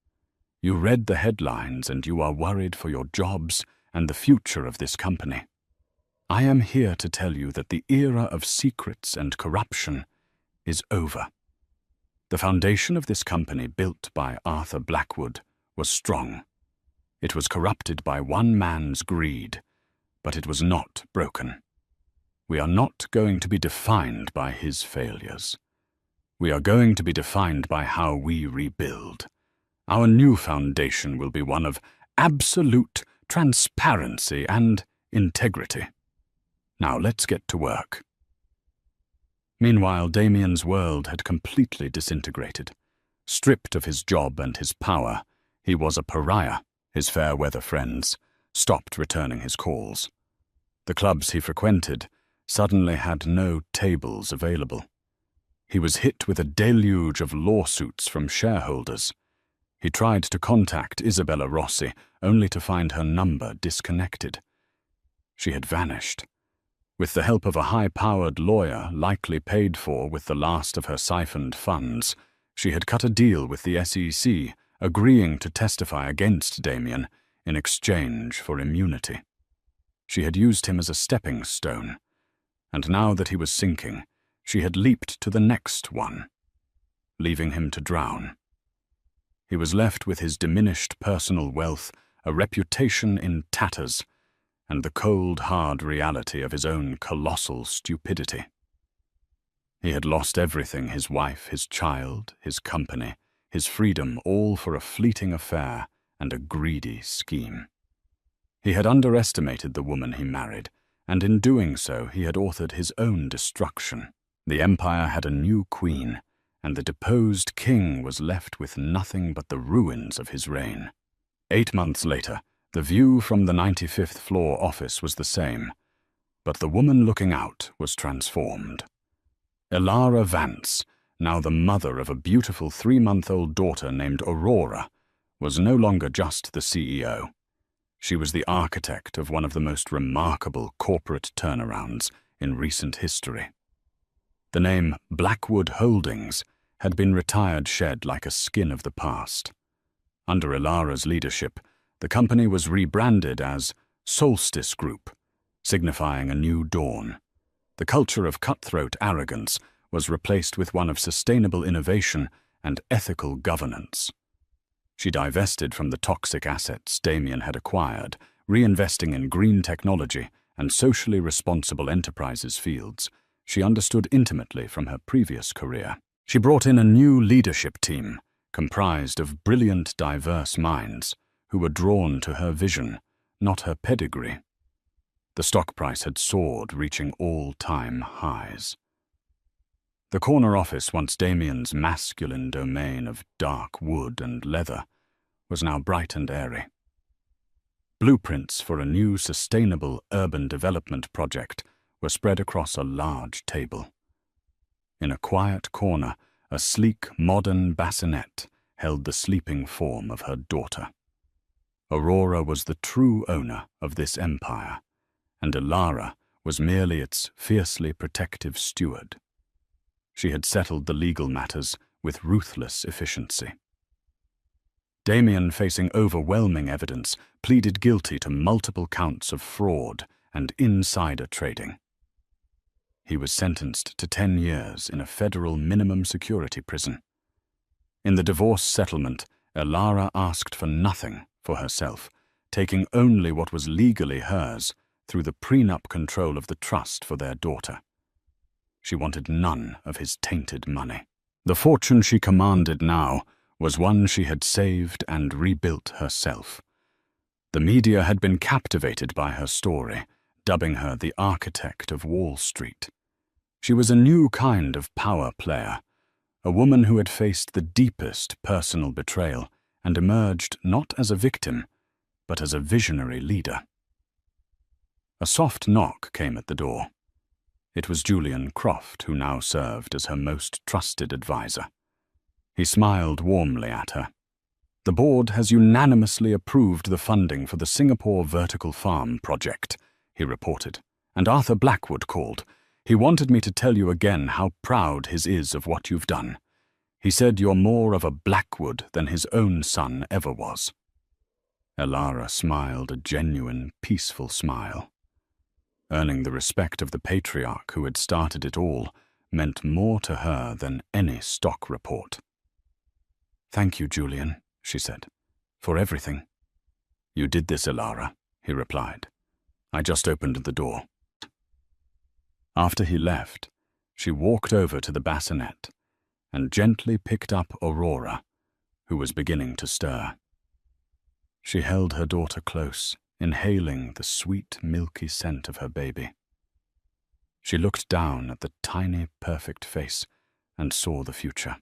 "You read the headlines and you are worried for your jobs and the future of this company. I am here to tell you that the era of secrets and corruption is over. The foundation of this company, built by Arthur Blackwood, was strong. It was corrupted by one man's greed, but it was not broken. We are not going to be defined by his failures. We are going to be defined by how we rebuild. Our new foundation will be one of absolute transparency and integrity. Now let's get to work. Meanwhile, Damien's world had completely disintegrated. Stripped of his job and his power, he was a pariah. His fair-weather friends stopped returning his calls. The clubs he frequented suddenly had no tables available. He was hit with a deluge of lawsuits from shareholders. He tried to contact Isabella Rossi, only to find her number disconnected. She had vanished. With the help of a high-powered lawyer, likely paid for with the last of her siphoned funds, she had cut a deal with the SEC, agreeing to testify against Damien in exchange for immunity. She had used him as a stepping stone, and now that he was sinking, she had leaped to the next one, leaving him to drown. He was left with his diminished personal wealth, a reputation in tatters, and the cold, hard reality of his own colossal stupidity. He had lost everything: his wife, his child, his company, his freedom, all for a fleeting affair and a greedy scheme. He had underestimated the woman he married, and in doing so he had authored his own destruction. The empire had a new queen, and the deposed king was left with nothing but the ruins of his reign. 8 months later, the view from the 95th floor office was the same, but the woman looking out was transformed. Elara Vance, now the mother of a beautiful 3-month-old daughter named Aurora, was no longer just the CEO. She was the architect of one of the most remarkable corporate turnarounds in recent history. The name Blackwood Holdings had been shed like a skin of the past. Under Elara's leadership, the company was rebranded as Solstice Group, signifying a new dawn. The culture of cutthroat arrogance was replaced with one of sustainable innovation and ethical governance. She divested from the toxic assets Damien had acquired, reinvesting in green technology and socially responsible enterprises fields she understood intimately from her previous career. She brought in a new leadership team, comprised of brilliant, diverse minds, who were drawn to her vision, not her pedigree. The stock price had soared, reaching all-time highs. The corner office, once Damien's masculine domain of dark wood and leather, was now bright and airy. Blueprints for a new sustainable urban development project were spread across a large table. In a quiet corner, a sleek, modern bassinet held the sleeping form of her daughter. Aurora was the true owner of this empire, and Elara was merely its fiercely protective steward. She had settled the legal matters with ruthless efficiency. Damien, facing overwhelming evidence, pleaded guilty to multiple counts of fraud and insider trading. He was sentenced to 10 years in a federal minimum security prison. In the divorce settlement, Elara asked for nothing for herself, taking only what was legally hers through the prenup control of the trust for their daughter. She wanted none of his tainted money. The fortune she commanded now was one she had saved and rebuilt herself. The media had been captivated by her story, dubbing her the architect of Wall Street. She was a new kind of power player, a woman who had faced the deepest personal betrayal and emerged not as a victim, but as a visionary leader. A soft knock came at the door. It was Julian Croft, who now served as her most trusted advisor. He smiled warmly at her. "The board has unanimously approved the funding for the Singapore Vertical Farm project," he reported, "and Arthur Blackwood called. He wanted me to tell you again how proud he is of what you've done. He said you're more of a Blackwood than his own son ever was." Elara smiled a genuine, peaceful smile. Earning the respect of the patriarch who had started it all, meant more to her than any stock report. "Thank you, Julian," she said, "for everything." "You did this, Elara," he replied. "I just opened the door." After he left, she walked over to the bassinet and gently picked up Aurora, who was beginning to stir. She held her daughter close, inhaling the sweet, milky scent of her baby. She looked down at the tiny, perfect face and saw the future.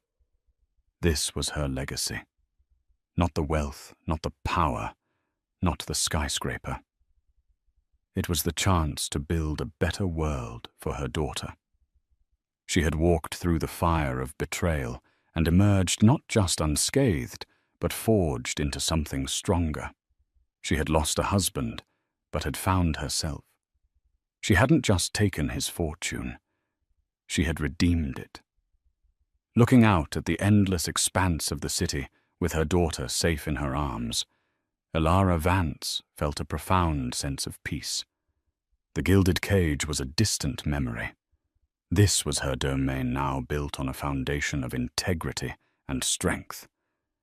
This was her legacy. Not the wealth, not the power, not the skyscraper. It was the chance to build a better world for her daughter. She had walked through the fire of betrayal and emerged not just unscathed, but forged into something stronger. She had lost a husband, but had found herself. She hadn't just taken his fortune, she had redeemed it. Looking out at the endless expanse of the city with her daughter safe in her arms, Elara Vance felt a profound sense of peace. The gilded cage was a distant memory. This was her domain now, built on a foundation of integrity and strength,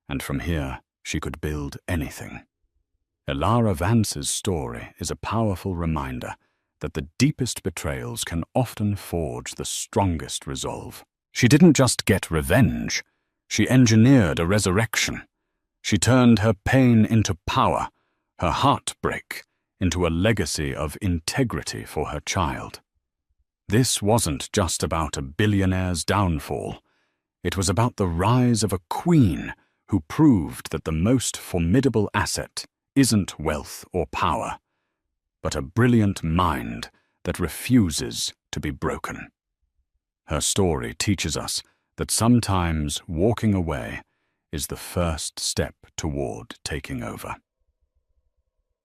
and from here she could build anything. Elara Vance's story is a powerful reminder that the deepest betrayals can often forge the strongest resolve. She didn't just get revenge, she engineered a resurrection. She turned her pain into power, her heartbreak into a legacy of integrity for her child. This wasn't just about a billionaire's downfall. It was about the rise of a queen who proved that the most formidable asset isn't wealth or power, but a brilliant mind that refuses to be broken. Her story teaches us that sometimes walking away is the first step toward taking over.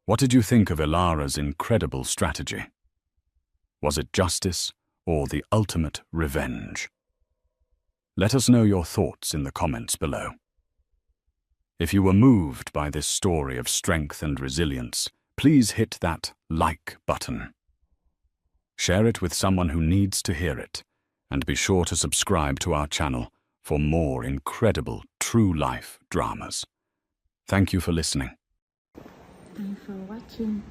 What did you think of Elara's incredible strategy? Was it justice or the ultimate revenge? Let us know your thoughts in the comments below. If you were moved by this story of strength and resilience, please hit that like button. Share it with someone who needs to hear it, and be sure to subscribe to our channel for more incredible true-life dramas. Thank you for listening. Thanks for watching.